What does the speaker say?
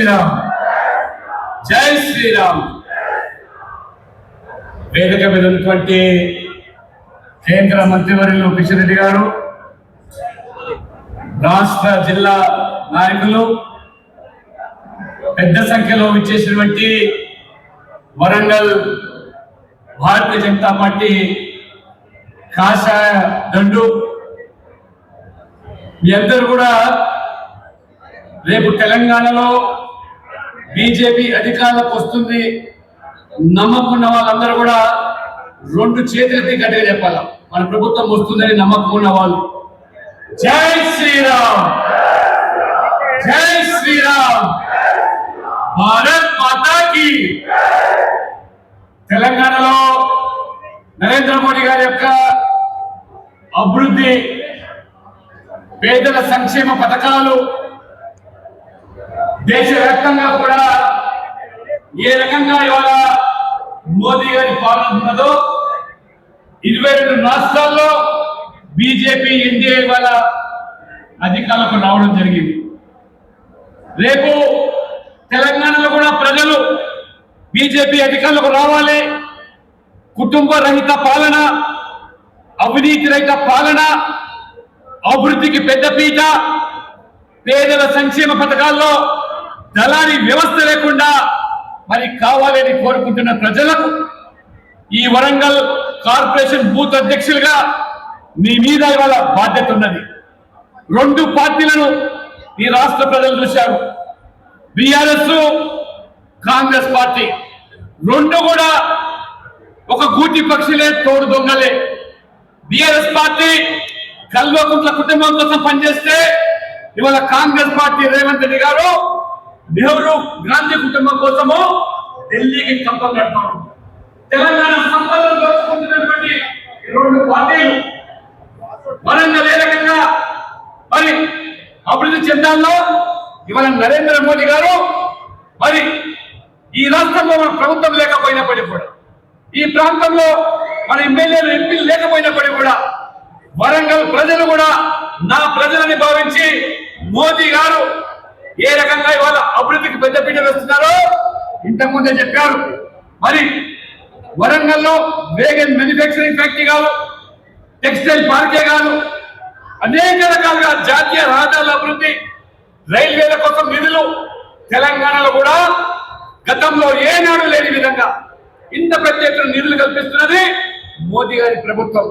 శ్రీరామ్, జై శ్రీరామ్. వేదిక మీద ఉన్నటువంటి కేంద్ర మంత్రివర్యులు కిషన్ రెడ్డి గారు, రాష్ట్ర జిల్లా నాయకులు, పెద్ద సంఖ్యలో విచ్చేసినటువంటి వరంగల్ భారతీయ జనతా పార్టీ కాషాయ దండు, మీ అందరూ కూడా రేపు తెలంగాణలో బీజేపీ అధికారంలోకి వస్తుంది నమ్మకం ఉన్న వాళ్ళందరూ కూడా రెండు చేతులెత్తి గట్టిగా చెప్పాలి, మన ప్రభుత్వం వస్తుందని నమ్మకం ఉన్న వాళ్ళు. జై శ్రీరామ్, జై శ్రీరామ్, భారత్ మాతా కీ. తెలంగాణలో నరేంద్ర మోడీ గారి యొక్క అభివృద్ధి, పేదల సంక్షేమ పథకాలు దేశవ్యాప్తంగా కూడా ఏ రకంగా ఇవాళ మోదీ గారి పాలన ఉన్నదో 22 రాష్ట్రాల్లో బీజేపీ ఎన్డీఏ ఇవాళ అధికారులకు రావడం జరిగింది. రేపు తెలంగాణలో కూడా ప్రజలు బీజేపీ అధికారులకు రావాలి, కుటుంబ రహిత పాలన, అవినీతి రహిత పాలన, అభివృద్ధికి పెద్దపీట, పేదల సంక్షేమ పథకాల్లో దళారీ వ్యవస్థ లేకుండా మరి కావాలని కోరుకుంటున్న ప్రజలకు ఈ వరంగల్ కార్పొరేషన్ బూత్ అధ్యక్షులుగా మీ మీద ఇవాళ బాధ్యత ఉన్నది. రెండు పార్టీలను ఈ రాష్ట్ర ప్రజలు చూశారు, బీఆర్ఎస్, కాంగ్రెస్ పార్టీ. రెండు కూడా ఒక గూటి పక్షులే, తోడు దొంగలే. బీఆర్ఎస్ పార్టీ కల్వకుంట్ల కుటుంబం కోసం పనిచేస్తే ఇవాళ కాంగ్రెస్ పార్టీ రేవంత్ రెడ్డి గారు నెహ్రూ గాంధీ కుటుంబం కోసము ఢిల్లీకి కంపం కడతారు. తెలంగాణ సంపదను దోచుకుంటున్నటువంటి రెండు పార్టీలు వరంగల్ ఏ రకంగా మరి అభివృద్ధి చెందాలో ఇవాళ నరేంద్ర మోదీ గారు మరి ఈ రాష్ట్రంలో మన ప్రభుత్వం లేకపోయినప్పటికీ కూడా, ఈ ప్రాంతంలో మన ఎమ్మెల్యేలు ఎంపీలు లేకపోయినప్పటికీ కూడా వరంగల్ ప్రజలు కూడా నా ప్రజలని భావించి మోదీ గారు ఏ రకంగా ఇవాళ అభివృద్ధికి పెద్దపీట వేస్తున్నారో ఇంతకుముందే చెప్పారు. మరి వరంగల్లో వేగన్ మ్యానుఫ్యాక్చరింగ్ ఫ్యాక్టరీ కాదు, టెక్స్టైల్ పార్కే కాదు, అనేక రకాలుగా జాతీయ రహదారుల అభివృద్ధి, రైల్వేల కోసం నిధులు తెలంగాణలో కూడా గతంలో ఏనాడు లేని విధంగా ఇంత పెద్ద ఎత్తున నిధులు కల్పిస్తున్నది మోదీ గారి ప్రభుత్వం.